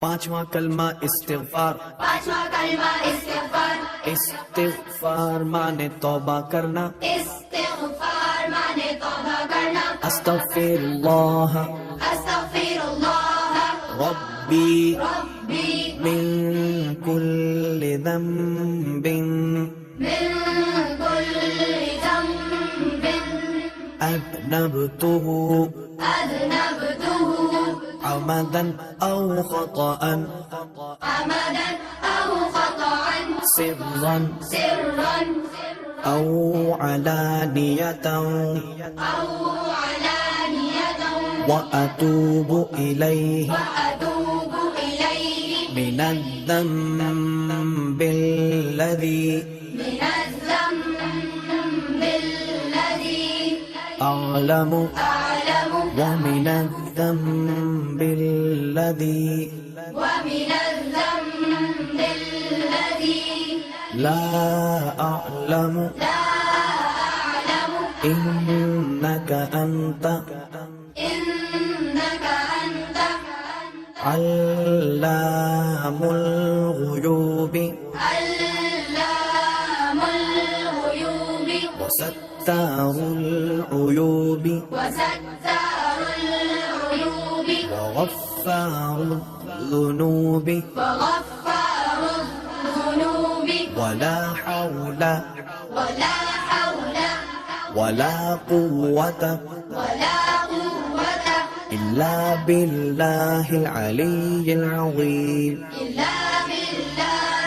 पांचवा कलमा इस्तिगफार। पांचवा कलमा इस्तिगफार। इस्तिगफार माने तौबा करना। इस्तिगफार माने तौबा करना। अस्तगफिरुल्लाह अस्तगफिरुल्लाह रब्बी रब्बी मिन कुल्लि ज़ंबिन मिन कुल्लि ज़ंबिन अज़नबतुहु अज़नबतुहु अमदन औ ख़तअन अमदन औ ख़तअन सिर्रन सिर्रन औ अलानियतन औ अलानियतन वअतूबु इलैहि वअतूब इलैहि मिनज़्ज़ंबिल्लज़ी من الذنب الذي أعلم أعلم ومن الذنب الذي ومن الذنب الذي لا أعلم لا أعلم إنك أنت إنك أنت علام الغيوب علام الغيوب وستار العيوب وستار العيوب وغفار الذنوب وغفار الذنوب ولا حول ولا حول ولا قوة ولا قوة إلا بالله العلي العظيم إلا بالله